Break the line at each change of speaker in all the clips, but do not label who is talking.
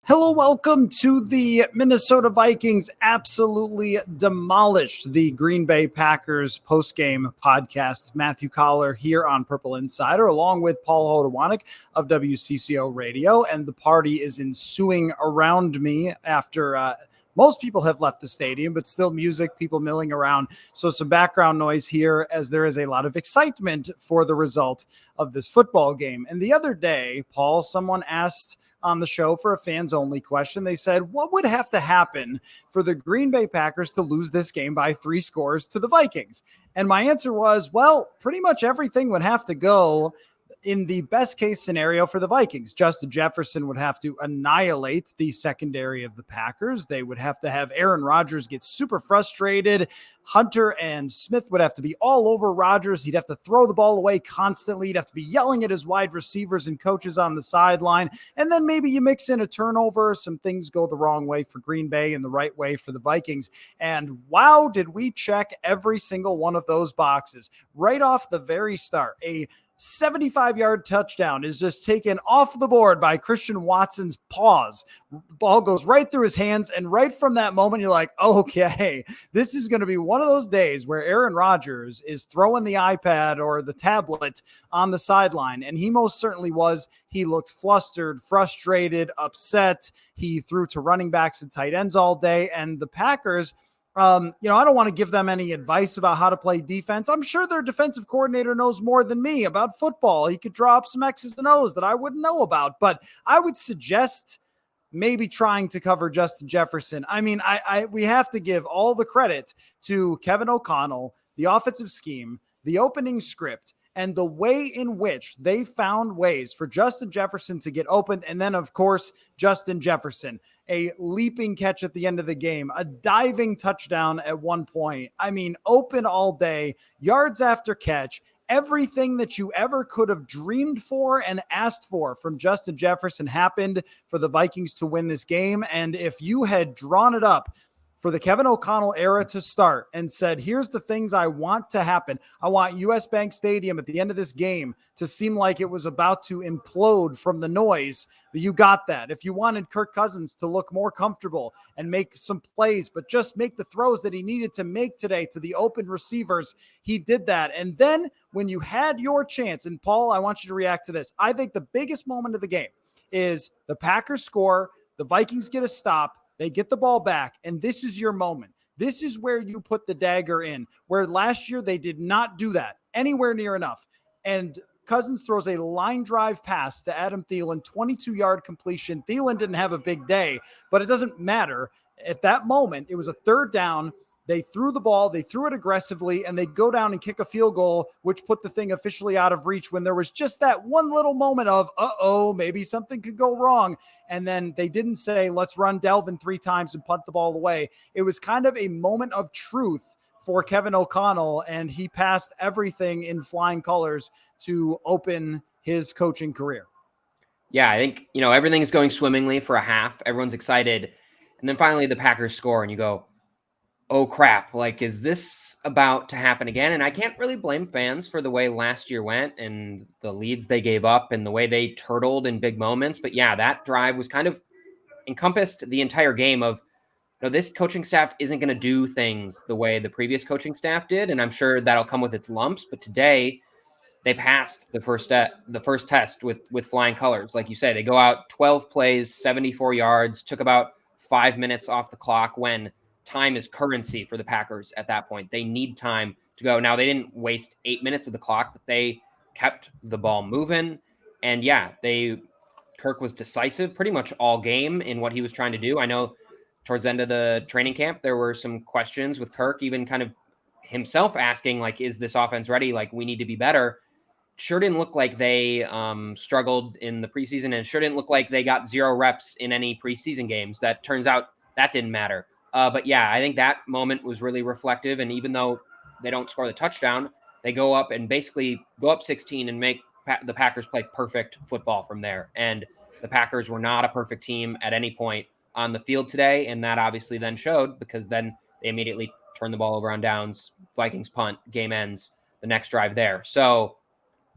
Hello, welcome to the Minnesota Vikings absolutely demolished the Green Bay Packers post-game podcast. Matthew Coller here on Purple Insider, along with Paul Hodowanic of WCCO Radio, and the party is ensuing around me after most people have left the stadium, but still music, people milling around. So some background noise here as there is a lot of excitement for the result of this football game. And the other day, Paul, someone asked on the show for a fans only question. They said, what would have to happen for the Green Bay Packers to lose this game by 3 scores to the Vikings? And my answer was, well, pretty much everything would have to go in the best case scenario for the Vikings. Justin Jefferson would have to annihilate the secondary of the Packers. They would have to have Aaron Rodgers get super frustrated. Hunter and Smith would have to be all over Rodgers. He'd have to throw the ball away constantly. He'd have to be yelling at his wide receivers and coaches on the sideline. And then maybe you mix in a turnover. Some things go the wrong way for Green Bay and the right way for the Vikings. And wow, did we check every single one of those boxes right off the very start. A 75-yard touchdown is just taken off the board by Christian Watson's paws. Ball goes right through his hands, and right from that moment, you're like, okay, this is going to be one of those days where Aaron Rodgers is throwing the iPad or the tablet on the sideline, and he most certainly was. He looked flustered, frustrated, upset. He threw to running backs and tight ends all day, and the Packers – I don't want to give them any advice about how to play defense. I'm sure their defensive coordinator knows more than me about football. He could draw up some X's and O's that I wouldn't know about, but I would suggest maybe trying to cover Justin Jefferson. I mean, we have to give all the credit to Kevin O'Connell, the offensive scheme, the opening script, and the way in which they found ways for Justin Jefferson to get open. And then, of course, Justin Jefferson, a leaping catch at the end of the game, a diving touchdown at one point. I mean, open all day, yards after catch, everything that you ever could have dreamed for and asked for from Justin Jefferson happened for the Vikings to win this game. And if you had drawn it up for the Kevin O'Connell era to start and said, here's the things I want to happen. I want US Bank Stadium at the end of this game to seem like it was about to implode from the noise. You got that. If you wanted Kirk Cousins to look more comfortable and make some plays, but just make the throws that he needed to make today to the open receivers, he did that. And then when you had your chance, and Paul, I want you to react to this. I think the biggest moment of the game is the Packers score, the Vikings get a stop, they get the ball back, and this is your moment. This is where you put the dagger in, where last year they did not do that anywhere near enough. And Cousins throws a line drive pass to Adam Thielen, 22-yard completion. Thielen didn't have a big day, but it doesn't matter. At that moment, it was a third down. They threw the ball, they threw it aggressively, and they go down and kick a field goal, which put the thing officially out of reach when there was just that one little moment of, maybe something could go wrong. And then they didn't say, let's run Delvin 3 times and punt the ball away. It was kind of a moment of truth for Kevin O'Connell, and he passed everything in flying colors to open his coaching career.
Yeah, I think, everything's going swimmingly for a half. Everyone's excited. And then finally the Packers score, and you go, oh crap, is this about to happen again? And I can't really blame fans for the way last year went and the leads they gave up and the way they turtled in big moments. But yeah, that drive was kind of encompassed the entire game of, this coaching staff isn't going to do things the way the previous coaching staff did. And I'm sure that'll come with its lumps. But today they passed the first test with flying colors. Like you say, they go out 12 plays, 74 yards, took about 5 minutes off the clock when time is currency for the Packers at that point. They need time to go. Now, they didn't waste 8 minutes of the clock, but they kept the ball moving. And yeah, Kirk was decisive pretty much all game in what he was trying to do. I know towards the end of the training camp, there were some questions with Kirk, even kind of himself asking, is this offense ready? We need to be better. Sure didn't look like they struggled in the preseason, and it sure didn't look like they got 0 reps in any preseason games. That turns out that didn't matter. But yeah, I think that moment was really reflective. And even though they don't score the touchdown, they go up and basically go up 16 and make the Packers play perfect football from there. And the Packers were not a perfect team at any point on the field today. And that obviously then showed, because then they immediately turned the ball over on downs, Vikings punt, game ends, the next drive there. So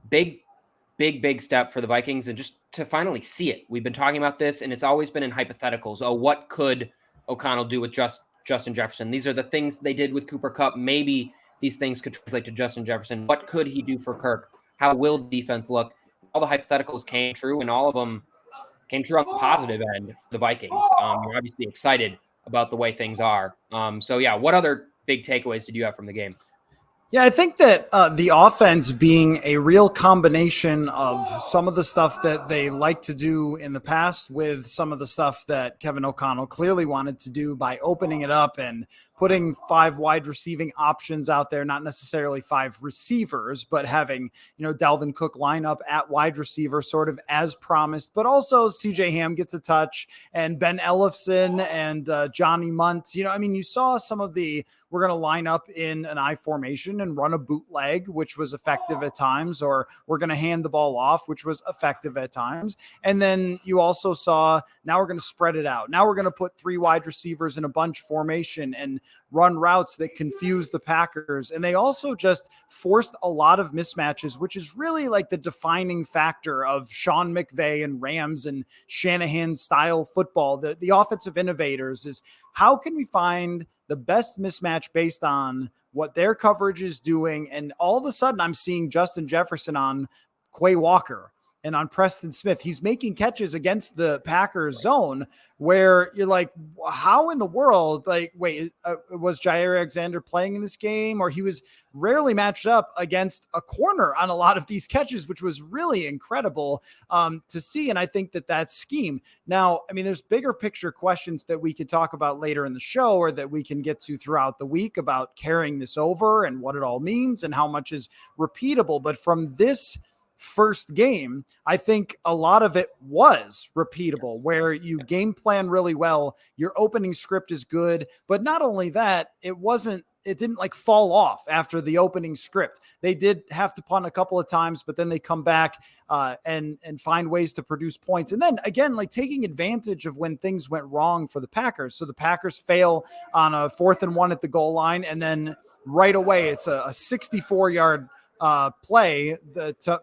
big big step for the Vikings, and just to finally see it. We've been talking about this, and it's always been in hypotheticals. Oh, what could O'Connell do with Justin Jefferson? These are the things they did with Cooper Kupp. Maybe these things could translate to Justin Jefferson. What could he do for Kirk? How will the defense look? All the hypotheticals came true, and all of them came true on the positive end for the Vikings. You're obviously excited about the way things are. So yeah, what other big takeaways did you have from the game?
Yeah, I think that the offense being a real combination of some of the stuff that they like to do in the past with some of the stuff that Kevin O'Connell clearly wanted to do by opening it up and putting 5 wide receiving options out there, not necessarily 5 receivers, but having, Dalvin Cook line up at wide receiver sort of as promised, but also CJ Ham gets a touch and Ben Ellefson and Johnny Munt. You saw some of we're going to line up in an I formation and run a bootleg, which was effective at times, or we're going to hand the ball off, which was effective at times. And then you also saw, now we're going to spread it out. Now we're going to put 3 wide receivers in a bunch formation and run routes that confuse the Packers. And they also just forced a lot of mismatches, which is really like the defining factor of Sean McVay and Rams and Shanahan style football. The offensive innovators is, how can we find the best mismatch based on what their coverage is doing? And all of a sudden I'm seeing Justin Jefferson on Quay Walker and on Preston Smith. He's making catches against the Packers zone where you're like, how in the world, wait, was Jair Alexander playing in this game? Or he was rarely matched up against a corner on a lot of these catches, which was really incredible to see. And I think that scheme. Now, there's bigger picture questions that we could talk about later in the show, or that we can get to throughout the week about carrying this over and what it all means and how much is repeatable. But from this first game, I think a lot of it was repeatable, where you game plan really well. Your opening script is good, but not only that, it didn't like fall off after the opening script. They did have to punt a couple of times, but then they come back and find ways to produce points. And then again, like taking advantage of when things went wrong for the Packers. So the Packers fail on a 4th and 1 at the goal line. And then right away, it's a 64-yard play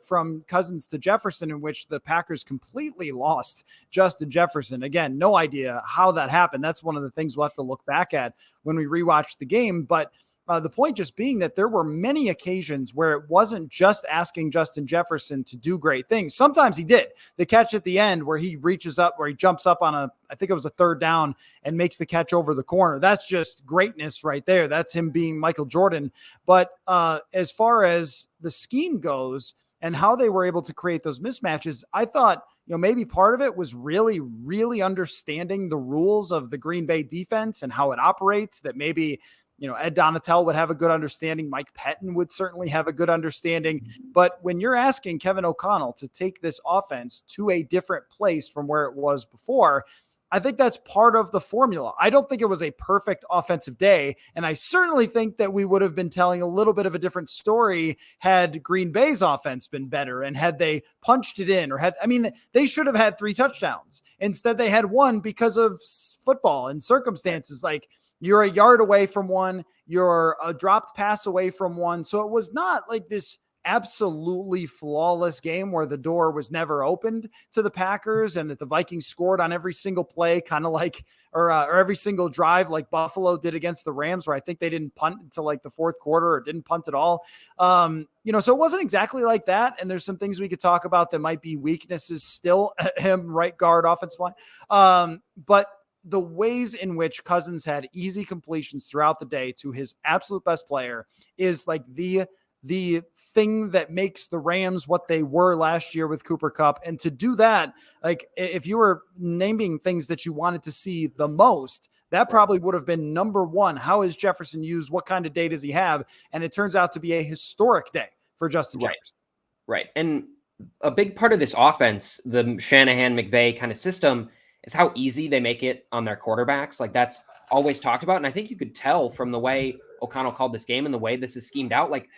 from Cousins to Jefferson, in which the Packers completely lost Justin Jefferson. Again, no idea how that happened. That's one of the things we'll have to look back at when we rewatch the game. But the point just being that there were many occasions where it wasn't just asking Justin Jefferson to do great things. Sometimes he did. The catch at the end where he reaches up, where he jumps up on I think it was a 3rd down and makes the catch over the corner. That's just greatness right there. That's him being Michael Jordan. But as far as the scheme goes and how they were able to create those mismatches, I thought, maybe part of it was really, really understanding the rules of the Green Bay defense and how it operates, that maybe Ed Donatel would have a good understanding. Mike Pettin would certainly have a good understanding. But when you're asking Kevin O'Connell to take this offense to a different place from where it was before, I think that's part of the formula. I don't think it was a perfect offensive day. And I certainly think that we would have been telling a little bit of a different story had Green Bay's offense been better and had they punched it in, or they should have had 3 touchdowns. Instead, they had 1 because of football and circumstances. Like, you're a yard away from 1, you're a dropped pass away from 1. So it was not like this absolutely flawless game where the door was never opened to the Packers and that the Vikings scored on every single play, kind of like, or every single drive like Buffalo did against the Rams, where I think they didn't punt until like the 4th quarter or didn't punt at all. So it wasn't exactly like that. And there's some things we could talk about that might be weaknesses still at him, right guard, offensive line. But the ways in which Cousins had easy completions throughout the day to his absolute best player is like the thing that makes the Rams what they were last year with Cooper Kupp. And to do that, like if you were naming things that you wanted to see the most, that probably would have been number 1. How is Jefferson used? What kind of day does he have? And it turns out to be a historic day for Justin Jefferson.
Right. And a big part of this offense, the Shanahan McVay kind of system, is how easy they make it on their quarterbacks. Like, that's always talked about. And I think you could tell from the way O'Connell called this game and the way this is schemed out, like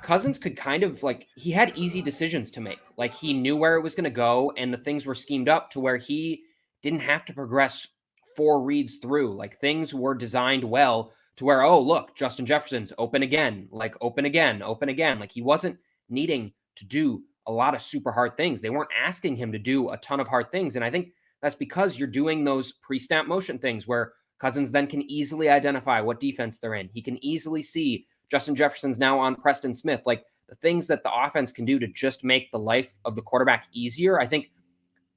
Cousins could kind of he had easy decisions to make. Like, he knew where it was going to go, and the things were schemed up to where he didn't have to progress 4 reads through. Like, things were designed well to where, oh, look, Justin Jefferson's open again, open again. Like, he wasn't needing to do a lot of super hard things. They weren't asking him to do a ton of hard things. And I think that's because you're doing those pre-snap motion things where Cousins then can easily identify what defense they're in. He can easily see Justin Jefferson's now on Preston Smith. Like the things that the offense can do to just make the life of the quarterback easier. I think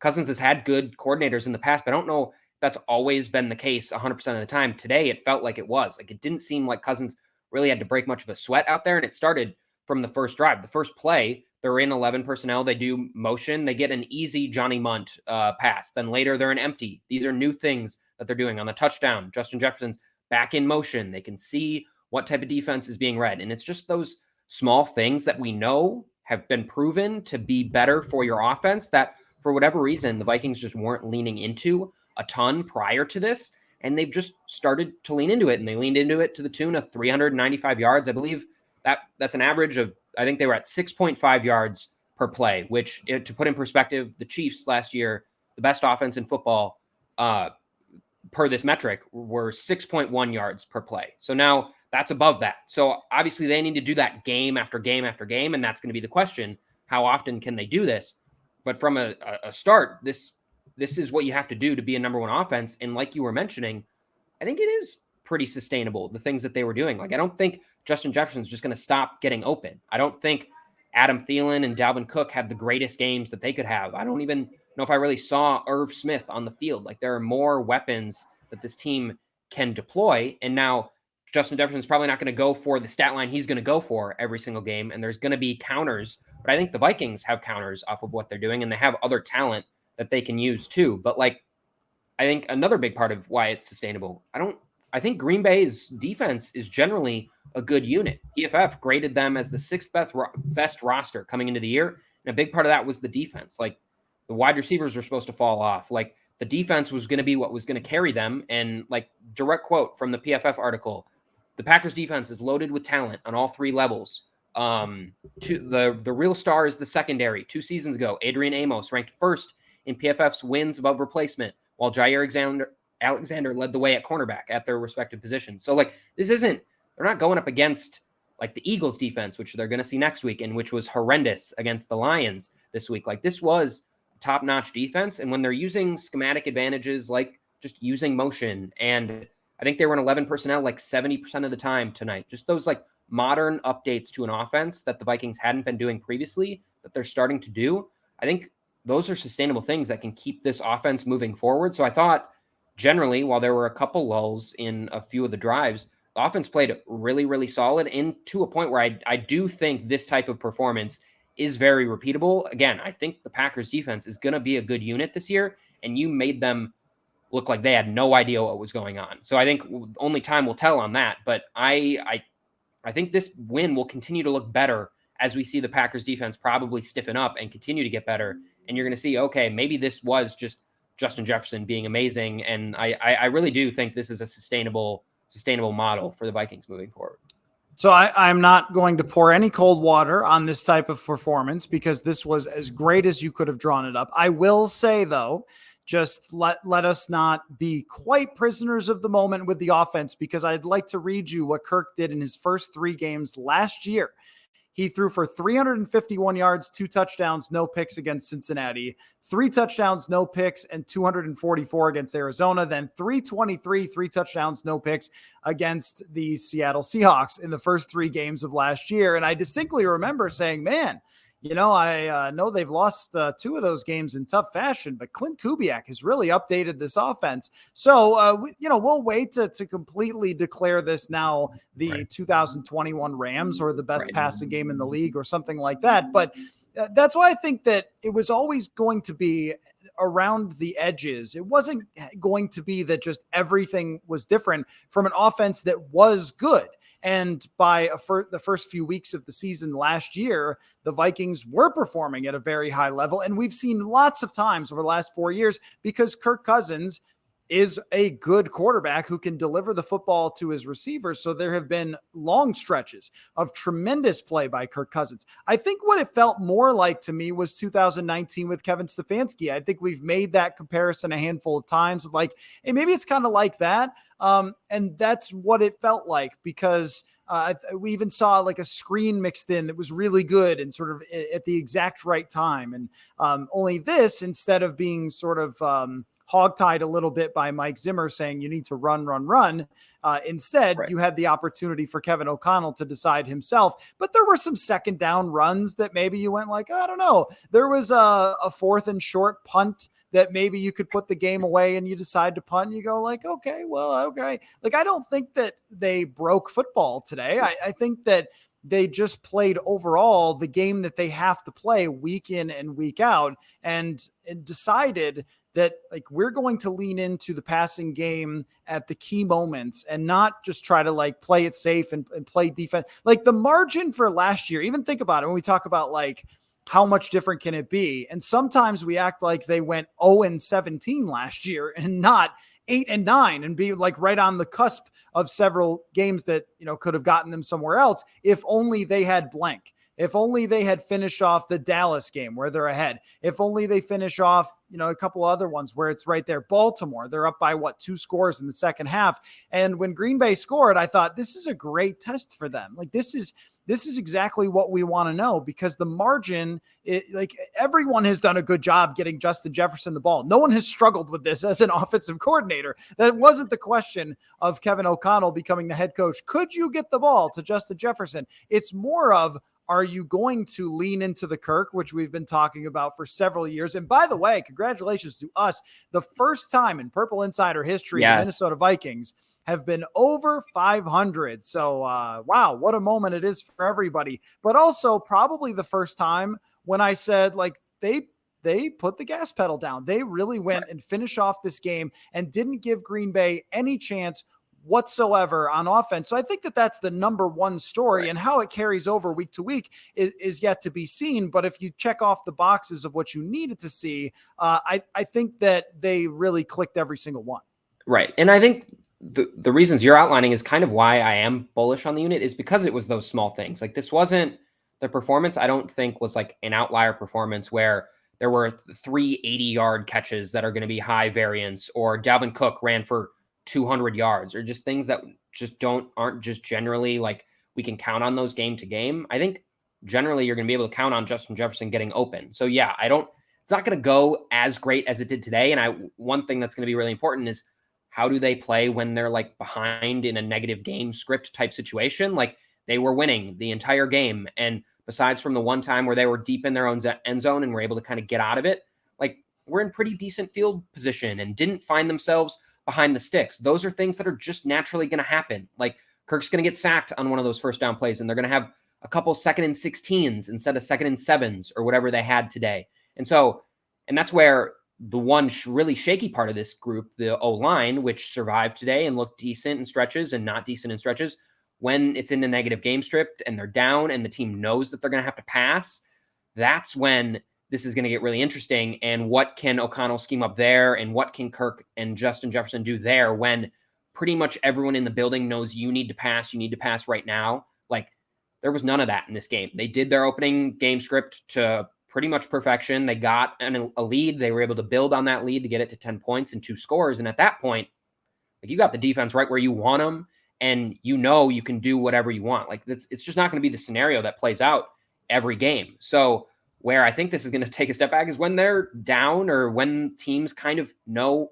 Cousins has had good coordinators in the past, but I don't know if that's always been the case 100% of the time. Today, it felt like it was. Like it didn't seem like Cousins really had to break much of a sweat out there, and it started from the first drive. The first play, they're in 11 personnel. They do motion. They get an easy Johnny Munt pass. Then later, they're in empty. These are new things that they're doing on the touchdown. Justin Jefferson's back in motion. They can see what type of defense is being read. And it's just those small things that we know have been proven to be better for your offense that, for whatever reason, the Vikings just weren't leaning into a ton prior to this. And they've just started to lean into it. And they leaned into it to the tune of 395 yards. I believe that's an average of, I think they were at 6.5 yards per play, which, to put in perspective, the Chiefs last year, the best offense in football, per this metric, were 6.1 yards per play. So now that's above that. So obviously they need to do that game after game after game. And that's going to be the question. How often can they do this? But from a start, this is what you have to do to be a number one offense. And like you were mentioning, I think it is pretty sustainable, the things that they were doing. Like, I don't think Justin Jefferson's just going to stop getting open. I don't think Adam Thielen and Dalvin Cook had the greatest games that they could have. I don't even know if I really saw Irv Smith on the field. Like, there are more weapons that this team can deploy. And now Justin Jefferson's probably not going to go for the stat line he's going to go for every single game. And there's going to be counters. But I think the Vikings have counters off of what they're doing, and they have other talent that they can use too. But like, I think another big part of why it's sustainable, I think Green Bay's defense is generally a good unit. PFF graded them as the sixth best roster coming into the year. And a big part of that was the defense. Like, the wide receivers were supposed to fall off. Like, the defense was going to be what was going to carry them. And like, direct quote from the PFF article, the Packers defense is loaded with talent on all three levels. The real star is the secondary. 2 seasons ago, Adrian Amos ranked first in PFF's wins above replacement, while Jair Alexander led the way at cornerback at their respective positions. So like, they're not going up against like the Eagles defense, which they're going to see next week, and which was horrendous against the Lions this week. Like, this was top-notch defense. And when they're using schematic advantages, like just using motion, and I think they were in 11 personnel like 70% of the time tonight, just those like modern updates to an offense that the Vikings hadn't been doing previously that they're starting to do. I think those are sustainable things that can keep this offense moving forward. So I thought generally, while there were a couple lulls in a few of the drives, the offense played really, really solid, and to a point where I do think this type of performance is very repeatable. Again, I think the Packers defense is going to be a good unit this year, and you made them look like they had no idea what was going on. So I think only time will tell on that. But I think this win will continue to look better as we see the Packers defense probably stiffen up and continue to get better. And you're going to see, okay, maybe this was just Justin Jefferson being amazing. And I really do think this is a sustainable model for the Vikings moving forward.
So I'm not going to pour any cold water on this type of performance, because this was as great as you could have drawn it up. I will say, though, just let us not be quite prisoners of the moment with the offense, because I'd like to read you what Kirk did in his first 3 games last year. He threw for 351 yards, 2 touchdowns, no picks against Cincinnati, 3 touchdowns, no picks, and 244 against Arizona. Then 323, 3 touchdowns, no picks against the Seattle Seahawks in the first 3 games of last year. And I distinctly remember saying, man, I know they've lost 2 of those games in tough fashion, but Clint Kubiak has really updated this offense. So, we'll wait to completely declare this now the 2021 Rams or the best passing game in the league or something like that. But that's why I think that it was always going to be around the edges. It wasn't going to be that just everything was different from an offense that was good. And by the first few weeks of the season last year, the Vikings were performing at a very high level. And we've seen lots of times over the last 4 years, because Kirk Cousins is a good quarterback who can deliver the football to his receivers. So there have been long stretches of tremendous play by Kirk Cousins. I think what it felt more like to me was 2019 with Kevin Stefanski. I think we've made that comparison a handful of times, like, hey, maybe it's kind of like that. And that's what it felt like, because We even saw like a screen mixed in that was really good and sort of at the exact right time. And only this, instead of being sort of hogtied a little bit by Mike Zimmer saying you need to run. Instead,
Right.
you had the opportunity for Kevin O'Connell to decide himself. But there were some second down runs that maybe you went like, I don't know. There was a 4th and short punt that maybe you could put the game away and you decide to punt and you go like, okay. Like, I don't think that they broke football today. I think that they just played overall the game that they have to play week in and week out and decided that like we're going to lean into the passing game at the key moments and not just try to like play it safe and play defense. Like the margin for last year, even think about it when we talk about like how much different can it be? And sometimes we act like they went 0-17 last year and not 8-9 and be like right on the cusp of several games that, could have gotten them somewhere else if only they had blank. If only they had finished off the Dallas game where they're ahead. If only they finish off, a couple other ones where it's right there. Baltimore, they're up by 2 scores in the second half. And when Green Bay scored, I thought this is a great test for them. Like this is exactly what we want to know because the margin, like everyone has done a good job getting Justin Jefferson the ball. No one has struggled with this as an offensive coordinator. That wasn't the question of Kevin O'Connell becoming the head coach. Could you get the ball to Justin Jefferson? It's more of, are you going to lean into the Kirk, which we've been talking about for several years? And by the way, congratulations to us. The first time in Purple Insider history, the Minnesota Vikings have been over 500. So, wow, what a moment it is for everybody. But also probably the first time when I said, like, they put the gas pedal down. They really went and finished off this game and didn't give Green Bay any chance whatsoever on offense. So I think that that's the number one story, and how it carries over week to week is yet to be seen. But if you check off the boxes of what you needed to see, I think that they really clicked every single one.
Right. And I think the reasons you're outlining is kind of why I am bullish on the unit is because it was those small things. Like this wasn't the performance, I don't think was like an outlier performance where there were 3 80-yard catches that are going to be high variance, or Dalvin Cook ran for 200 yards, or just things that just aren't just generally like we can count on those game to game. I think generally you're going to be able to count on Justin Jefferson getting open. So yeah, it's not going to go as great as it did today. And one thing that's going to be really important is how do they play when they're like behind in a negative game script type situation? Like they were winning the entire game. And besides from the one time where they were deep in their own end zone and were able to kind of get out of it, like we're in pretty decent field position and didn't find themselves behind the sticks. Those are things that are just naturally going to happen. Like Kirk's going to get sacked on one of those first down plays, and they're going to have a couple 2nd and 16s instead of 2nd and 7s or whatever they had today. And that's where the one really shaky part of this group, the O-line, which survived today and looked decent in stretches and not decent in stretches, when it's in a negative game script and they're down and the team knows that they're going to have to pass, that's when this is going to get really interesting. And what can O'Connell scheme up there? And what can Kirk and Justin Jefferson do there when pretty much everyone in the building knows you need to pass right now? Like there was none of that in this game. They did their opening game script to pretty much perfection. They got a lead. They were able to build on that lead to get it to 10 points and 2 scores. And at that point, like you got the defense right where you want them, and you can do whatever you want. Like it's just not going to be the scenario that plays out every game. So where I think this is going to take a step back is when they're down or when teams kind of know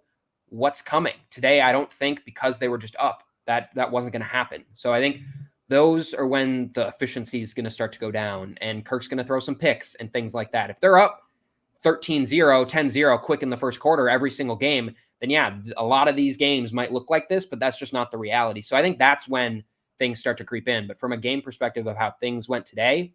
what's coming. Today, I don't think because they were just up that wasn't going to happen. So I think those are when the efficiency is going to start to go down and Kirk's going to throw some picks and things like that. If they're up 13-0, 10-0 quick in the first quarter every single game, then yeah, a lot of these games might look like this, but that's just not the reality. So I think that's when things start to creep in. But from a game perspective of how things went today,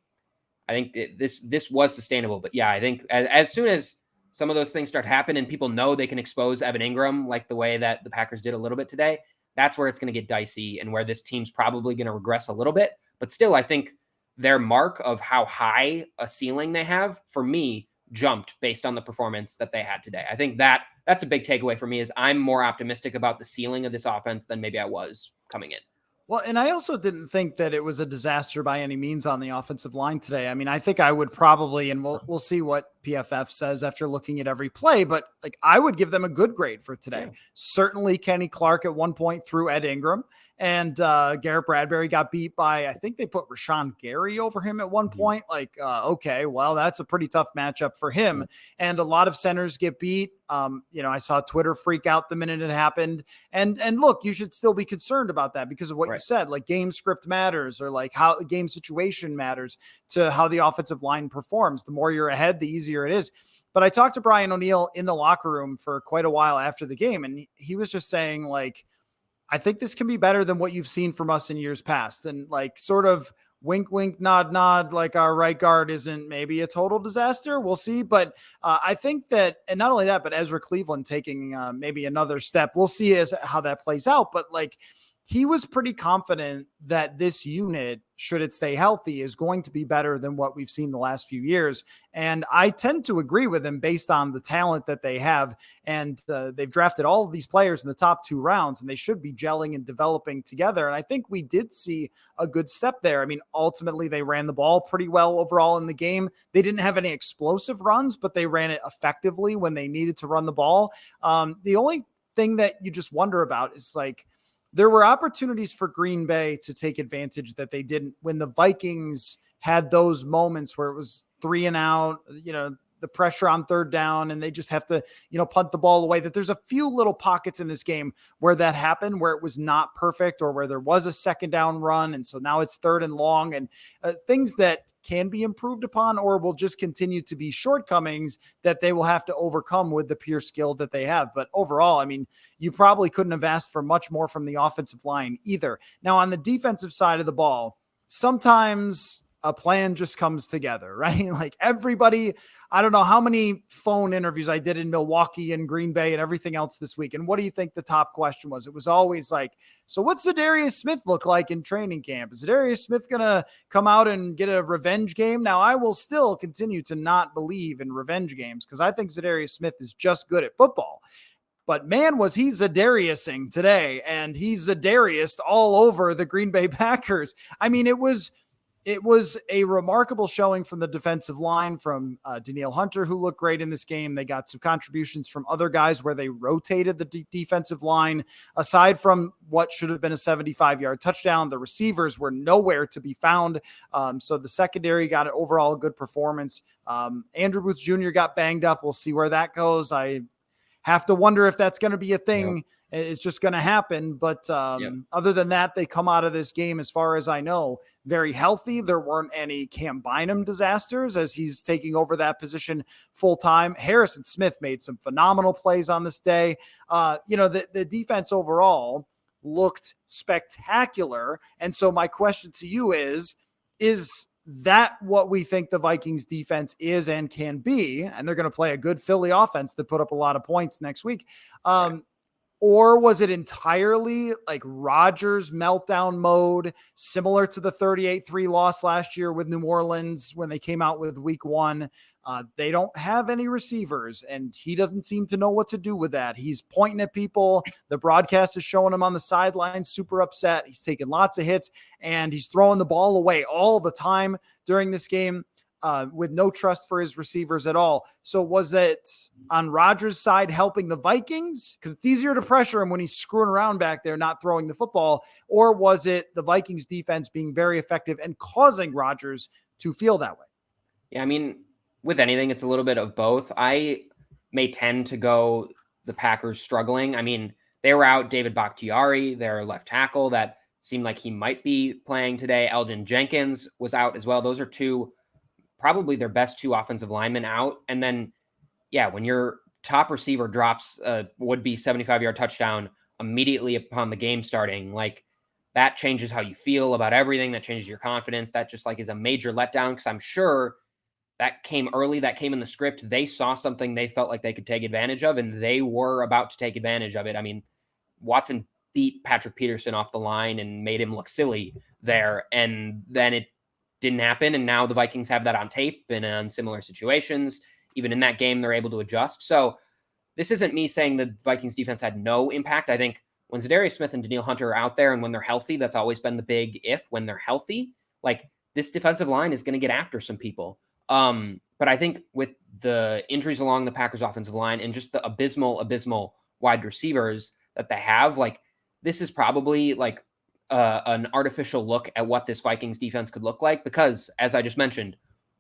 I think this was sustainable. But yeah, I think as soon as some of those things start to happen and people know they can expose Evan Ingram like the way that the Packers did a little bit today, that's where it's going to get dicey and where this team's probably going to regress a little bit. But still, I think their mark of how high a ceiling they have, for me, jumped based on the performance that they had today. I think that's a big takeaway for me is I'm more optimistic about the ceiling of this offense than maybe I was coming in.
Well, and I also didn't think that it was a disaster by any means on the offensive line today. I mean, I think I would probably, and we'll see what PFF says after looking at every play, but like I would give them a good grade for today.
Yeah.
Certainly, Kenny Clark at one point threw Ed Ingram, and Garrett Bradbury got beat by, I think they put Rashawn Gary over him at one point. Like, okay, well, that's a pretty tough matchup for him. And a lot of centers get beat. I saw Twitter freak out the minute it happened. And look, you should still be concerned about that because of what you said, like game script matters, or like how the game situation matters to how the offensive line performs. The more you're ahead, the easier it is. But I talked to Brian O'Neill in the locker room for quite a while after the game, and he was just saying, like, I think this can be better than what you've seen from us in years past. And like sort of wink, wink, nod, nod, like our right guard isn't maybe a total disaster. We'll see. But I think that, and not only that, but Ezra Cleveland taking maybe another step. We'll see how that plays out. But like, he was pretty confident that this unit, should it stay healthy, is going to be better than what we've seen the last few years. And I tend to agree with him based on the talent that they have. And they've drafted all of these players in the top 2 rounds, and they should be gelling and developing together. And I think we did see a good step there. I mean, ultimately, they ran the ball pretty well overall in the game. They didn't have any explosive runs, but they ran it effectively when they needed to run the ball. The only thing that you just wonder about is like, there were opportunities for Green Bay to take advantage that they didn't when the Vikings had those moments where it was 3 and out, the pressure on third down, and they just have to, punt the ball away. That there's a few little pockets in this game where that happened, where it was not perfect, or where there was a second down run. And so now it's 3rd and long, and things that can be improved upon, or will just continue to be shortcomings that they will have to overcome with the pure skill that they have. But overall, I mean, you probably couldn't have asked for much more from the offensive line either. Now on the defensive side of the ball, sometimes a plan just comes together, right? Like everybody, I don't know how many phone interviews I did in Milwaukee and Green Bay and everything else this week. And what do you think the top question was? It was always like, so what's Zadarius Smith look like in training camp? Is Zadarius Smith going to come out and get a revenge game? Now, I will still continue to not believe in revenge games because I think Zadarius Smith is just good at football. But man, was he Zadariusing today, and he's Zadarius all over the Green Bay Packers. I mean, it was a remarkable showing from the defensive line, from Danielle Hunter, who looked great in this game. They got some contributions from other guys where they rotated the defensive line. Aside from what should have been a 75-yard touchdown, the receivers were nowhere to be found. So the secondary got an overall good performance. Andrew Booth Jr. got banged up. We'll see where that goes. I have to wonder if that's going to be a thing. Yep. It's just going to happen. But other than that, they come out of this game, as far as I know, very healthy. There weren't any Cam Bynum disasters as he's taking over that position full time. Harrison Smith made some phenomenal plays on this day. The defense overall looked spectacular. And so my question to you is that what we think the Vikings defense is and can be? And they're going to play a good Philly offense that put up a lot of points next week. Or was it entirely like Rodgers meltdown mode, similar to the 38-3 loss last year with New Orleans when they came out with week 1? They don't have any receivers, and he doesn't seem to know what to do with that. He's pointing at people. The broadcast is showing him on the sideline, super upset. He's taking lots of hits, and he's throwing the ball away all the time during this game. With no trust for his receivers at all. So was it on Rodgers' side helping the Vikings? Because it's easier to pressure him when he's screwing around back there, not throwing the football. Or was it the Vikings defense being very effective and causing Rodgers to feel that way?
Yeah, I mean, with anything, it's a little bit of both. I may tend to go the Packers struggling. I mean, they were out David Bakhtiari, their left tackle, that seemed like he might be playing today. Elgin Jenkins was out as well. Those are probably their best 2 offensive linemen out. And then, when your top receiver drops a would-be 75-yard touchdown immediately upon the game starting, like that changes how you feel about everything. That changes your confidence. That just like is a major letdown, because I'm sure that came early. That came in the script. They saw something they felt like they could take advantage of, and they were about to take advantage of it. I mean, Watson beat Patrick Peterson off the line and made him look silly there. And then it didn't happen. And now the Vikings have that on tape and on similar situations. Even in that game, they're able to adjust. So this isn't me saying the Vikings defense had no impact. I think when Zadarius Smith and Danielle Hunter are out there and when they're healthy, that's always been the big if. When they're healthy, like this defensive line is going to get after some people. But I think with the injuries along the Packers offensive line and just the abysmal wide receivers that they have, like this is probably like an artificial look at what this Vikings defense could look like, because as I just mentioned,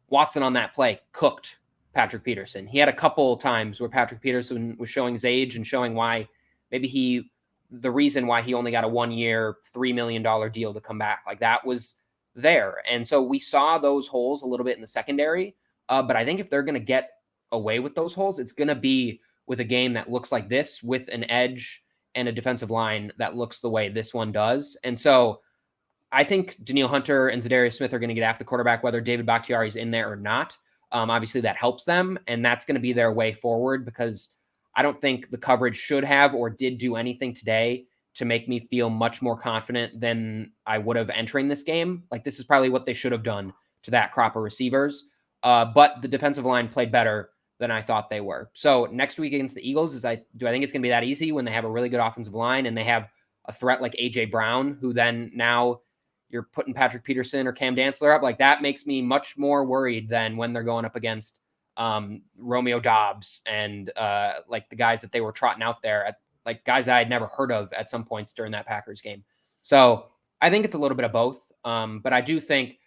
Watson on that play cooked Patrick Peterson. He had a couple times where Patrick Peterson was showing his age and showing why maybe the reason why he only got a 1 year, $3 million deal to come back. Like that was there. And so we saw those holes a little bit in the secondary. But I think if they're going to get away with those holes, it's going to be with a game that looks like this, with an edge and a defensive line that looks the way this one does. And so I think Danielle Hunter and Zadarius Smith are going to get after the quarterback, whether David Bakhtiari is in there or not. Obviously, that helps them, and that's going to be their way forward, because I don't think the coverage should have or did do anything today to make me feel much more confident than I would have entering this game. Like, this is probably what they should have done to that crop of receivers. But the defensive line played better than I thought they were. So next week against the Eagles, do I think it's going to be that easy when they have a really good offensive line and they have a threat like A.J. Brown, who then now you're putting Patrick Peterson or Cam Dantzler up? Like, that makes me much more worried than when they're going up against Romeo Doubs and like the guys that they were trotting out there, like guys I had never heard of at some points during that Packers game. So I think it's a little bit of both. But I do think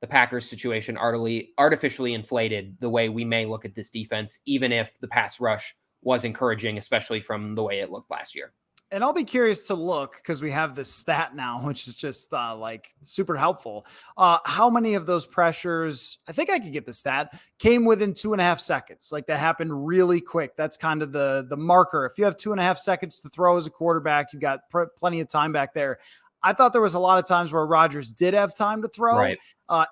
the Packers situation artificially inflated the way we may look at this defense, even if the pass rush was encouraging, especially from the way it looked last year.
And I'll be curious to look, because we have this stat now, which is just like super helpful. How many of those pressures, I think I could get the stat, came within 2.5 seconds. Like, that happened really quick. That's kind of the marker. If you have 2.5 seconds to throw as a quarterback, you've got plenty of time back there. I thought there was a lot of times where Rodgers did have time to throw,
right.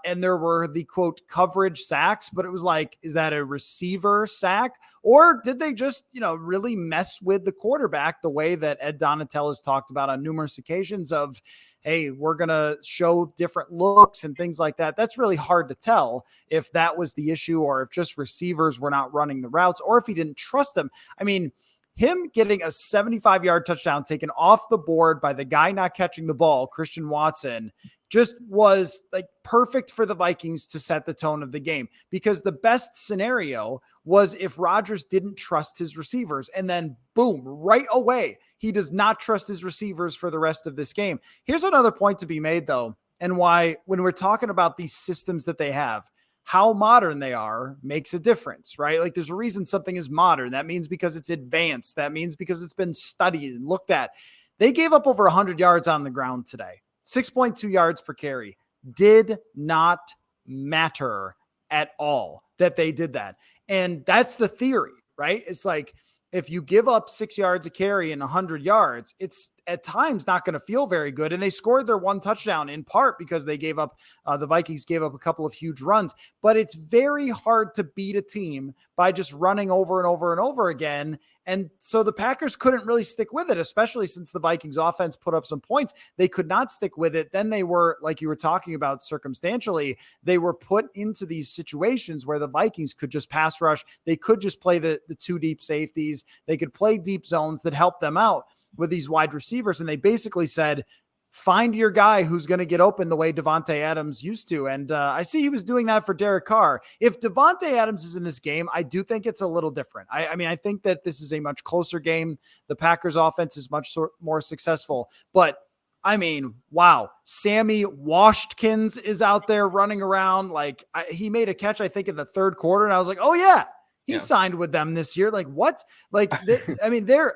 And there were the quote coverage sacks, but it was like, is that a receiver sack, or did they just, really mess with the quarterback the way that Ed Donatell has talked about on numerous occasions of, hey, we're going to show different looks and things like that. That's really hard to tell if that was the issue, or if just receivers were not running the routes, or if he didn't trust them. I mean, him getting a 75-yard touchdown taken off the board by the guy not catching the ball, Christian Watson, just was like perfect for the Vikings to set the tone of the game, because the best scenario was if Rodgers didn't trust his receivers, and then boom, right away, he does not trust his receivers for the rest of this game. Here's another point to be made, though, and why when we're talking about these systems that they have, how modern they are makes a difference, right? Like, there's a reason something is modern. That means because it's advanced. That means because it's been studied and looked at. They gave up over 100 yards on the ground today. 6.2 yards per carry. Did not matter at all that they did that. And that's the theory, right? It's like, if you give up 6 yards a carry and 100 yards, it's at times not going to feel very good. And they scored their one touchdown in part because they gave up, the Vikings gave up a couple of huge runs, but it's very hard to beat a team by just running over and over and over again. And so the Packers couldn't really stick with it, especially since the Vikings offense put up some points. They could not stick with it. Then they were, like you were talking about circumstantially, they were put into these situations where the Vikings could just pass rush. They could just play the two deep safeties. They could play deep zones that helped them out with these wide receivers. And they basically said, find your guy who's going to get open the way Davante Adams used to. And I see he was doing that for Derek Carr. If Davante Adams is in this game, I do think it's a little different. I mean, I think that this is a much closer game. The Packers offense is much more successful, but I mean, wow. Sammy Washkins is out there running around. Like, he made a catch, I think, in the third quarter. And I was like, oh yeah, he signed with them this year. Like, what? Like, I mean, their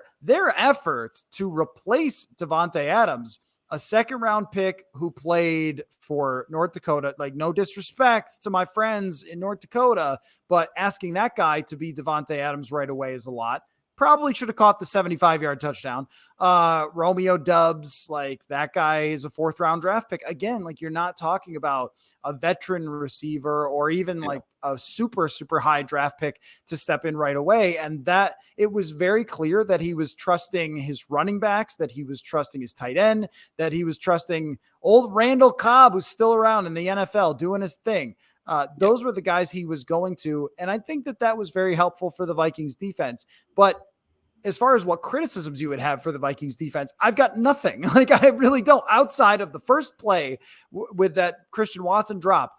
effort to replace Davante Adams, a second-round pick who played for North Dakota, like, no disrespect to my friends in North Dakota, but asking that guy to be Davante Adams right away is a lot. Probably should have caught the 75-yard touchdown. Romeo Doubs, like, that guy is a 4th-round draft pick. Again, like, you're not talking about a veteran receiver or even like a super, super high draft pick to step in right away. And that it was very clear that he was trusting his running backs, that he was trusting his tight end, that he was trusting old Randall Cobb, who's still around in the NFL doing his thing. Those were the guys he was going to. And I think that was very helpful for the Vikings defense. But as far as what criticisms you would have for the Vikings defense, I've got nothing. Like, I really don't, outside of the first play with that Christian Watson drop.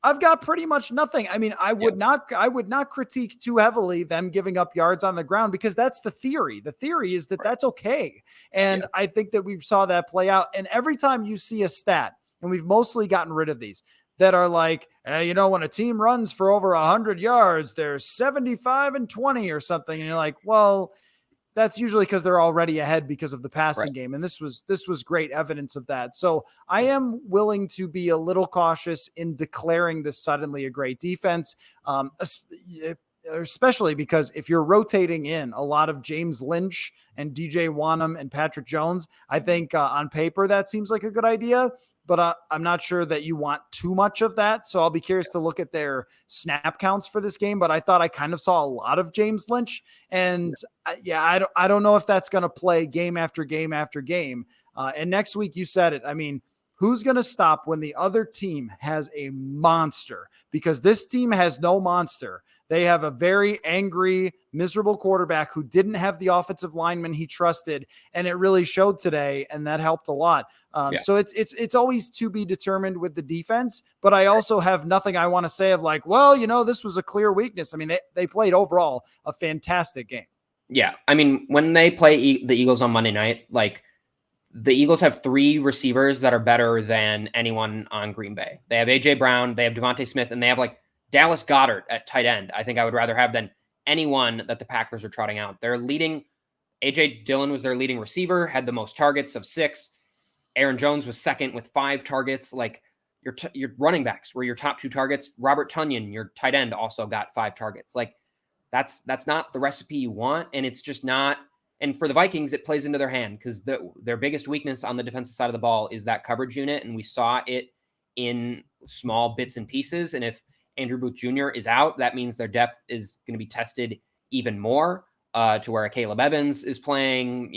I've got pretty much nothing. I mean, I would not critique too heavily them giving up yards on the ground, because that's the theory. The theory is that that's okay. And I think that we saw that play out. And every time you see a stat, and we've mostly gotten rid of these, that are like, when a team runs for over 100 yards, they're 75-20 or something. And you're like, well, that's usually because they're already ahead because of the passing game. And this was great evidence of that. So I am willing to be a little cautious in declaring this suddenly a great defense, especially because if you're rotating in a lot of James Lynch and DJ Wanham and Patrick Jones, I think on paper that seems like a good idea. But I'm not sure that you want too much of that. So I'll be curious to look at their snap counts for this game. But I thought I kind of saw a lot of James Lynch. And I don't know if that's going to play game after game after game. And next week, you said it. I mean, who's going to stop when the other team has a monster? Because this team has no monster. They have a very angry, miserable quarterback who didn't have the offensive lineman he trusted, and it really showed today, and that helped a lot. So it's always to be determined with the defense, but I also have nothing I want to say of like, well, this was a clear weakness. I mean, they played overall a fantastic game.
Yeah, I mean, when they play the Eagles on Monday night, like, the Eagles have 3 receivers that are better than anyone on Green Bay. They have A.J. Brown, they have Devontae Smith, and they have like Dallas Goedert at tight end. I think I would rather have than anyone that the Packers are trotting out. Their leading, A.J. Dillon was their leading receiver, had the most targets of 6. Aaron Jones was second with 5 targets. Like, your running backs were your top 2 targets. Robert Tonyan, your tight end, also got 5 targets. Like, that's not the recipe you want, and it's just not. And for the Vikings, it plays into their hand because their biggest weakness on the defensive side of the ball is that coverage unit, and we saw it in small bits and pieces. And if Andrew Booth Jr. is out, that means their depth is going to be tested even more, to where Caleb Evans is playing.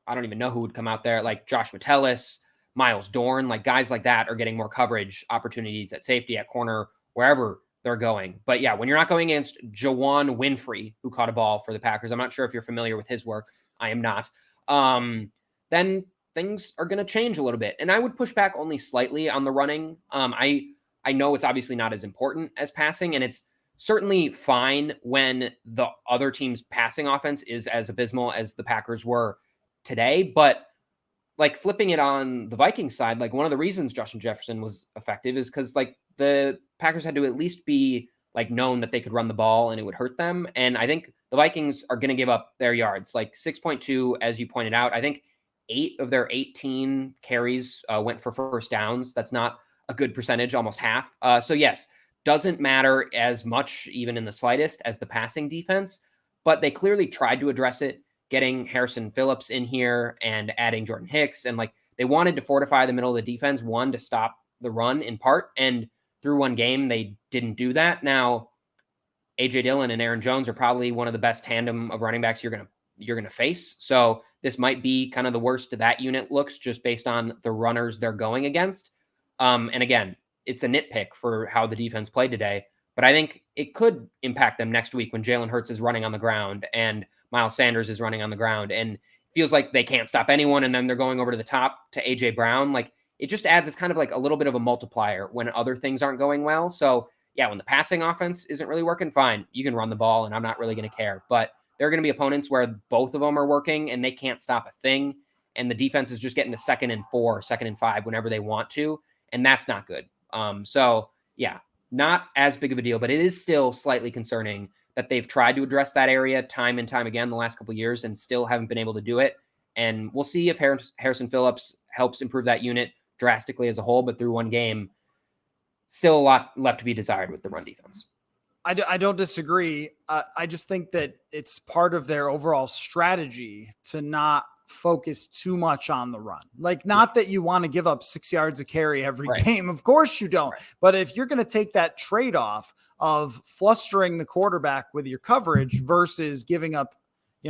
I don't even know who would come out there, like Josh Metellus, Miles Dorn, like guys like that are getting more coverage opportunities at safety, at corner, wherever they're going. But yeah, when you're not going against Jawan Winfrey, who caught a ball for the Packers, I'm not sure if you're familiar with his work. I am not. Then things are going to change a little bit. And I would push back only slightly on the running. I know it's obviously not as important as passing, and it's certainly fine when the other team's passing offense is as abysmal as the Packers were today. But like, flipping it on the Vikings side, like, one of the reasons Justin Jefferson was effective is because like the Packers had to at least be like known that they could run the ball and it would hurt them. And I think the Vikings are going to give up their yards, like 6.2, as you pointed out. I think 8 of their 18 carries went for first downs. That's not a good percentage, almost half. So yes, doesn't matter as much, even in the slightest, as the passing defense, but they clearly tried to address it, getting Harrison Phillips in here and adding Jordan Hicks. And like, they wanted to fortify the middle of the defense, one, to stop the run in part. And through one game, they didn't do that. Now, A.J. Dillon and Aaron Jones are probably one of the best tandem of running backs you're gonna face. So this might be kind of the worst that unit looks, just based on the runners they're going against. And again, it's a nitpick for how the defense played today, but I think it could impact them next week when Jalen Hurts is running on the ground and Miles Sanders is running on the ground, and feels like they can't stop anyone, and then they're going over to the top to A.J. Brown. Like, it just adds this kind of like a little bit of a multiplier when other things aren't going well. So yeah, when the passing offense isn't really working, fine, you can run the ball and I'm not really going to care. But there are going to be opponents where both of them are working and they can't stop a thing. And the defense is just getting to 2nd and 4, 2nd and 5 whenever they want to. And that's not good. So yeah, not as big of a deal, but it is still slightly concerning that they've tried to address that area time and time again the last couple of years and still haven't been able to do it. And we'll see if Harrison Phillips helps improve that unit drastically as a whole, but through one game, still a lot left to be desired with the run defense.
I don't disagree. I just think that it's part of their overall strategy to not focus too much on the run. Like, not that you want to give up 6 yards a carry every game. Of course you don't. Right. But if you're going to take that trade-off of flustering the quarterback with your coverage versus giving up,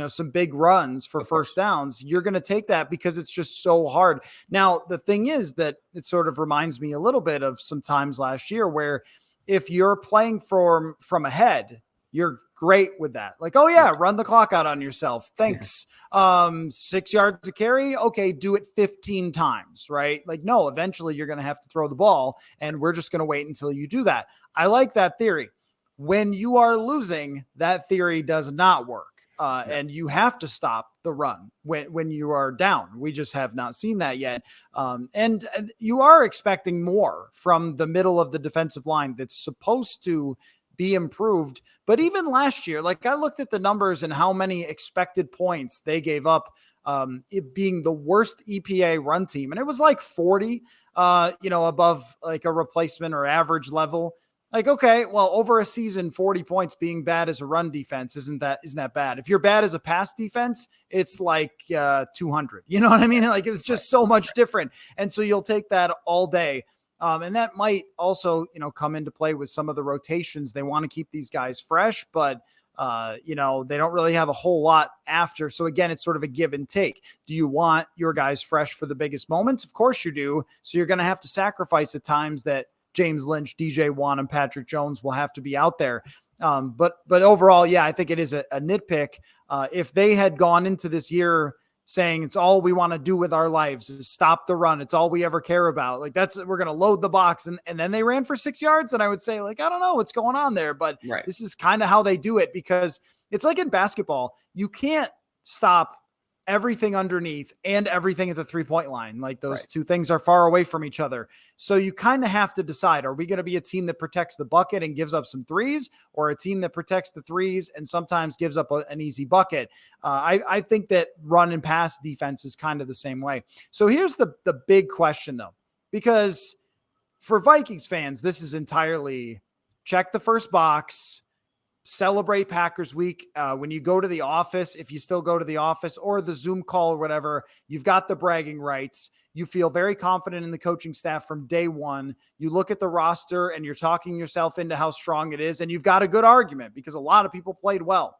some big runs for first downs, you're going to take that because it's just so hard. Now, the thing is that it sort of reminds me a little bit of some times last year where if you're playing from ahead you're great with that. Like, oh yeah, run the clock out on yourself. Thanks. 6 yards to carry. Okay. Do it 15 times, right? Like, no, eventually you're going to have to throw the ball, and we're just going to wait until you do that. I like that theory. When you are losing, that theory does not work. And you have to stop the run when you are down. We just have not seen that yet. And you are expecting more from the middle of the defensive line that's supposed to be improved. But even last year, like, I looked at the numbers and how many expected points they gave up, it being the worst EPA run team. And it was like 40, above like a replacement or average level. Like, okay, well, over a season, 40 points being bad as a run defense isn't that bad. If you're bad as a pass defense, it's like 200. You know what I mean? Like, it's just so much different. And so you'll take that all day. And that might also, come into play with some of the rotations. They want to keep these guys fresh, but they don't really have a whole lot after. So again, it's sort of a give and take. Do you want your guys fresh for the biggest moments? Of course you do. So you're going to have to sacrifice at times that James Lynch, DJ Wan, and Patrick Jones will have to be out there. But overall, yeah, I think it is a nitpick. If they had gone into this year saying it's all we want to do with our lives is stop the run, it's all we ever care about, like, we're going to load the box, and then they ran for 6 yards, and I would say, like, I don't know what's going on there, but This is kind of how they do it, because it's like in basketball, you can't stop everything underneath and everything at the 3-point line. Like, those two things are far away from each other. So you kind of have to decide, are we going to be a team that protects the bucket and gives up some threes, or a team that protects the threes and sometimes gives up an easy bucket? I think that run and pass defense is kind of the same way. So here's the big question though, because for Vikings fans, this is entirely check the first box, celebrate Packers week. When you go to the office, if you still go to the office or the Zoom call or whatever, you've got the bragging rights. You feel very confident in the coaching staff from day one. You look at the roster and you're talking yourself into how strong it is. And you've got a good argument because a lot of people played well.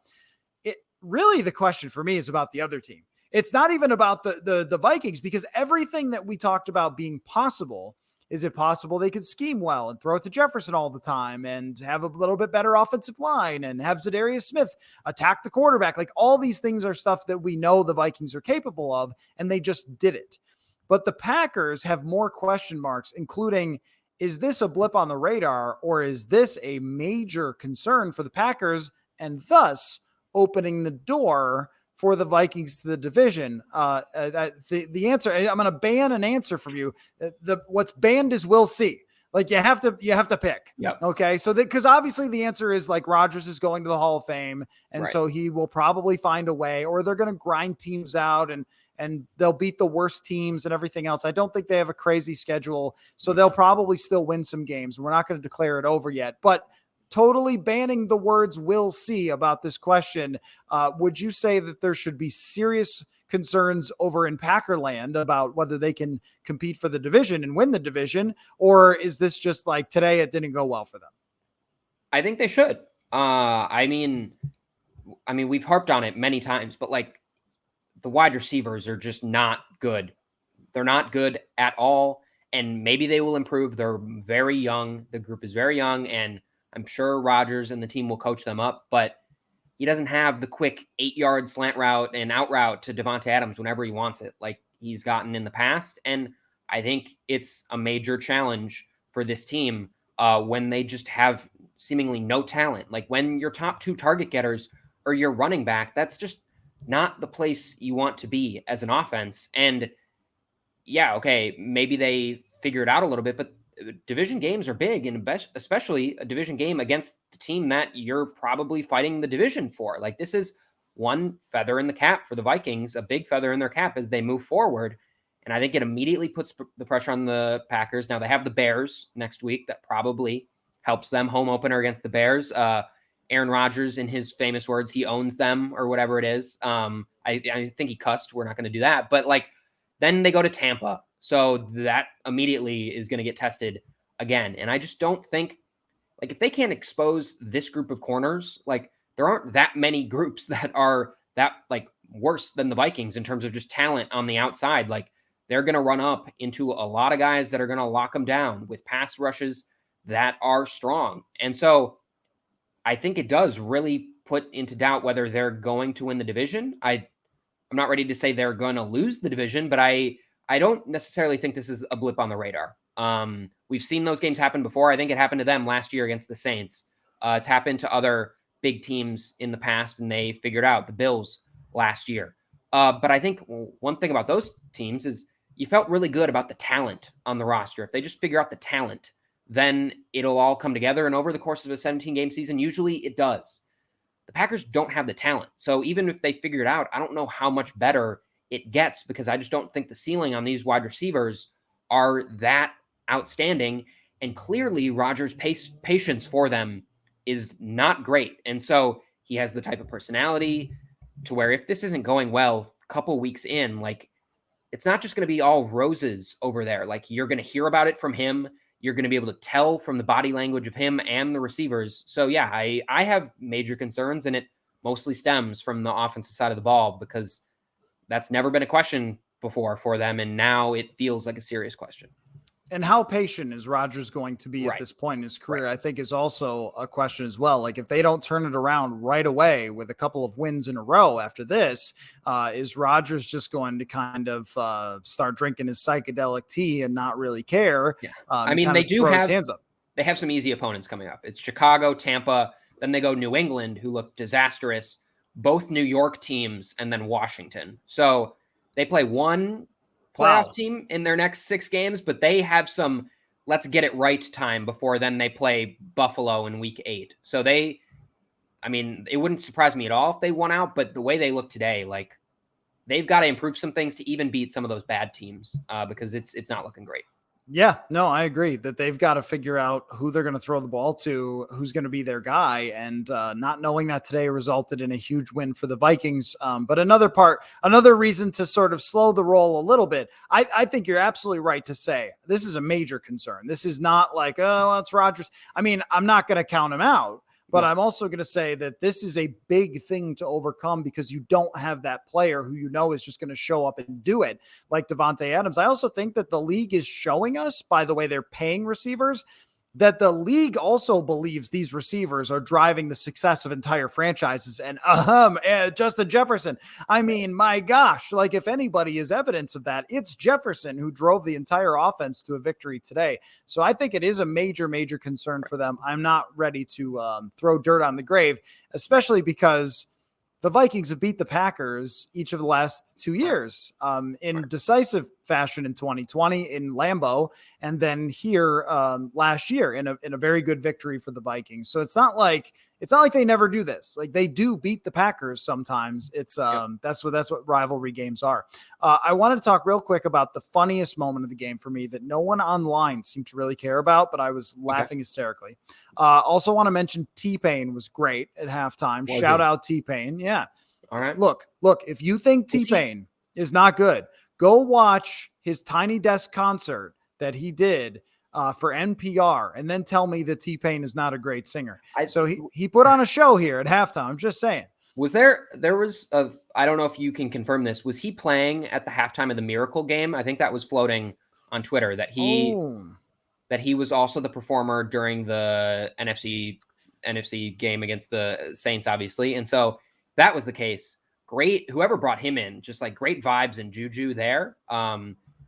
It really, the question for me is about the other team. It's not even about the Vikings, because everything that we talked about being possible. Is it possible they could scheme well and throw it to Jefferson all the time and have a little bit better offensive line and have Zadarius Smith attack the quarterback? Like, all these things are stuff that we know the Vikings are capable of, and they just did it. But the Packers have more question marks, including, is this a blip on the radar, or is this a major concern for the Packers and thus opening the door for the Vikings to the division? The answer, I'm going to ban an answer from you. What's banned is we'll see. Like, you have to pick.
Yep.
Okay. So because obviously the answer is, like, Rodgers is going to the Hall of Fame. And so he will probably find a way, or they're going to grind teams out and they'll beat the worst teams and everything else. I don't think they have a crazy schedule, so they'll probably still win some games. We're not going to declare it over yet, but totally banning the words "we'll see" about this question. Would you say that there should be serious concerns over in Packerland about whether they can compete for the division and win the division, or is this just like today it didn't go well for them?
I think they should. I mean, we've harped on it many times, but like, the wide receivers are just not good. They're not good at all, and maybe they will improve. They're very young. The group is very young, and I'm sure Rodgers and the team will coach them up, but he doesn't have the quick 8-yard slant route and out route to Devonta Adams whenever he wants it, like he's gotten in the past. And I think it's a major challenge for this team when they just have seemingly no talent. Like, when your top 2 target getters are your running back, that's just not the place you want to be as an offense. And yeah, okay, maybe they figure it out a little bit, but division games are big, and especially a division game against the team that you're probably fighting the division for. Like, this is one feather in the cap for the Vikings, a big feather in their cap as they move forward. And I think it immediately puts the pressure on the Packers. Now they have the Bears next week. That probably helps them. Home opener against the Bears. Aaron Rodgers, in his famous words, he owns them, or whatever it is. I think he cussed. We're not going to do that. But like, then they go to Tampa. So that immediately is going to get tested again. And I just don't think, like, if they can't expose this group of corners, like, there aren't that many groups that are that, like, worse than the Vikings in terms of just talent on the outside. Like, they're going to run up into a lot of guys that are going to lock them down with pass rushes that are strong. And so I think it does really put into doubt whether they're going to win the division. I'm not ready to say they're going to lose the division, but I don't necessarily think this is a blip on the radar. We've seen those games happen before. I think it happened to them last year against the Saints. It's happened to other big teams in the past, and they figured out the Bills last year. But I think one thing about those teams is you felt really good about the talent on the roster. If they just figure out the talent, then it'll all come together. And over the course of a 17-game season, usually it does. The Packers don't have the talent. So even if they figure it out, I don't know how much better it gets, because I just don't think the ceiling on these wide receivers are that outstanding. And clearly Rodgers' patience for them is not great. And so he has the type of personality to where if this isn't going well a couple weeks in, like, it's not just going to be all roses over there. Like, you're going to hear about it from him. You're going to be able to tell from the body language of him and the receivers. So yeah, I have major concerns, and it mostly stems from the offensive side of the ball, because that's never been a question before for them. And now it feels like a serious question.
And how patient is Rodgers going to be at this point in his career, I think, is also a question as well. Like, if they don't turn it around right away with a couple of wins in a row after this, is Rodgers just going to kind of start drinking his psychedelic tea and not really care?
Yeah. I mean, they do have hands up. They have some easy opponents coming up. It's Chicago, Tampa, then they go New England, who look disastrous, both New York teams, and then Washington. So they play one playoff team in their next 6 games, but they have some let's get it right time before then they play Buffalo in week 8. So it wouldn't surprise me at all if they won out, but the way they look today, like, they've got to improve some things to even beat some of those bad teams, because it's not looking great.
Yeah, no, I agree that they've got to figure out who they're going to throw the ball to, who's going to be their guy. And not knowing that today resulted in a huge win for the Vikings. But another reason to sort of slow the roll a little bit. I think you're absolutely right to say this is a major concern. This is not like, oh, well, it's Rodgers. I mean, I'm not going to count him out. But I'm also going to say that this is a big thing to overcome, because you don't have that player who is just going to show up and do it like Davante Adams. I also think that the league is showing us, by the way they're paying receivers, that the league also believes these receivers are driving the success of entire franchises. And Justin Jefferson, I mean, my gosh, like, if anybody is evidence of that, it's Jefferson, who drove the entire offense to a victory today. So I think it is a major, major concern for them. I'm not ready to throw dirt on the grave, especially because the Vikings have beat the Packers each of the last 2 years in decisive fashion in 2020 in Lambeau, and then here last year in a very good victory for the Vikings. So it's not like they never do this. Like, they do beat the Packers sometimes. It's that's what rivalry games are. I wanted to talk real quick about the funniest moment of the game for me that no one online seemed to really care about, but I was laughing hysterically. Also want to mention T-Pain was great at halftime. Shout out T-Pain. Yeah.
All right.
Look, if you think T-Pain is not good, go watch his Tiny Desk concert that he did for NPR, and then tell me that T-Pain is not a great singer. So he put on a show here at halftime. I'm just saying. Was
there was I don't know if you can confirm this. Was he playing at the halftime of the Miracle game? I think that was floating on Twitter that he was also the performer during the NFC game against the Saints, obviously. And so that was the case. Great. Whoever brought him in, just like great vibes and juju there.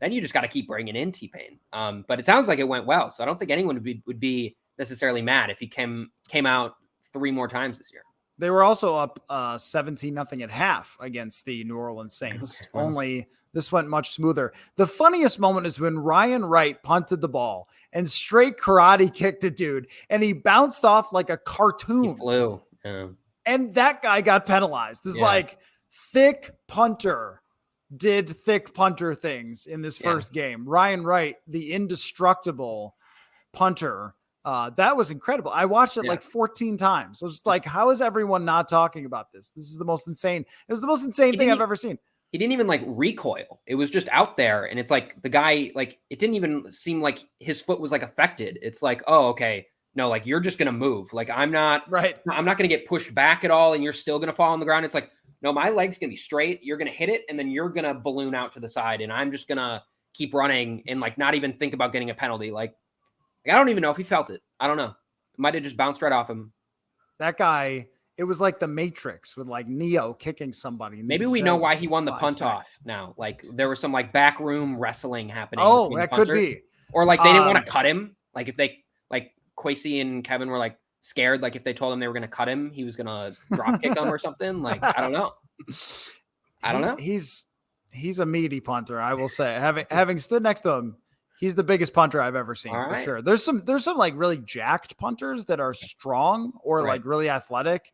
Then you just got to keep bringing in T-Pain. But it sounds like it went well. So I don't think anyone would be necessarily mad if he came out 3 more times this year.
They were also up 17-0 at half against the New Orleans Saints. Only this went much smoother. The funniest moment is when Ryan Wright punted the ball and straight karate kicked a dude, and he bounced off like a cartoon.
He flew. Yeah.
And that guy got penalized. It's like thick punter did thick punter things in this first game. Ryan Wright, the indestructible punter, that was incredible. I watched it like 14 times. I was just like, how is everyone not talking about this? This is the most insane. It was the most insane thing I've ever seen.
He didn't even like recoil. It was just out there. And it's like the guy, like, it didn't even seem like his foot was like affected. It's like, oh, okay. No, like, you're just going to move. Like, I'm not going to get pushed back at all. And you're still going to fall on the ground. It's like, no, my leg's going to be straight. You're going to hit it. And then you're going to balloon out to the side. And I'm just going to keep running and like not even think about getting a penalty. Like, I don't even know if he felt it. I don't know. It might have just bounced right off him.
that guy, it was like the Matrix with like Neo kicking somebody.
Maybe we know why he won the punt off now. Like there was some like backroom wrestling happening.
Oh, that could be.
Or like they didn't want to cut him. Like if they like Kwesi and Kevin were like scared, like if they told him they were going to cut him, he was going to drop kick him or something. Like I don't know.
He's a meaty punter, I will say. Having stood next to him, he's the biggest punter I've ever seen for sure. There's some like really jacked punters that are strong or like really athletic,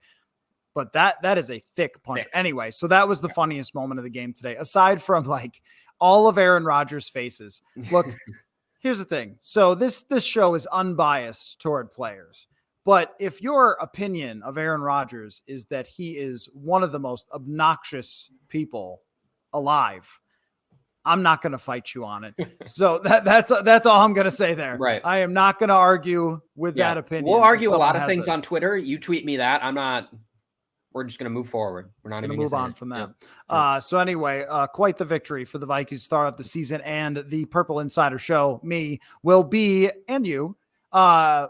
but that is a thick punter. Anyway, so that was the funniest moment of the game today, aside from like all of Aaron Rodgers' faces. Look, here's the thing. So this show is unbiased toward players. But if your opinion of Aaron Rodgers is that he is one of the most obnoxious people alive, I'm not going to fight you on it. So that's all I'm going to say there.
Right.
I am not going to argue with that opinion.
We'll argue a lot of things on Twitter. You tweet me that. We're just going to move forward. We're not even going to
move on from that. So anyway, quite the victory for the Vikings to start off the season, and the Purple Insider Show, me, will be, and you, okay.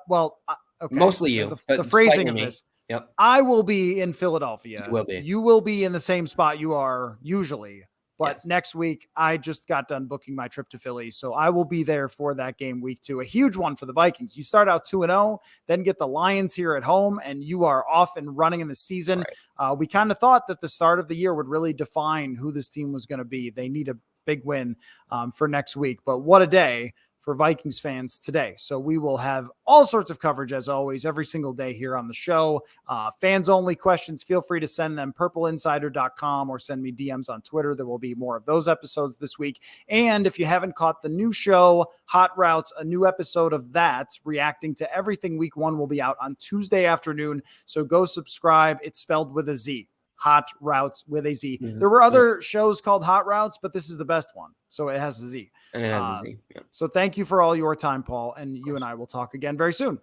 Mostly you.
The phrasing of this.
Yep.
I will be in Philadelphia.
You will be.
You will be in the same spot you are usually. But next week, I just got done booking my trip to Philly, so I will be there for that game week 2. A huge one for the Vikings. You start out 2-0, then get the Lions here at home, and you are off and running in the season. Right. We kind of thought that the start of the year would really define who this team was going to be. They need a big win for next week. But what a day for Vikings fans today. So we will have all sorts of coverage, as always, every single day here on the show. Fans only questions, feel free to send them purpleinsider.com or send me DMs on Twitter. There will be more of those episodes this week. And if you haven't caught the new show, Hot Routes, a new episode of that reacting to everything week 1 will be out on Tuesday afternoon. So go subscribe. It's spelled with a Z. Hot Routes with a Z. Mm-hmm. There were other shows called Hot Routes, but this is the best one. So it has a Z.
And it has a Z. Yeah.
So thank you for all your time, Paul, and you and I will talk again very soon.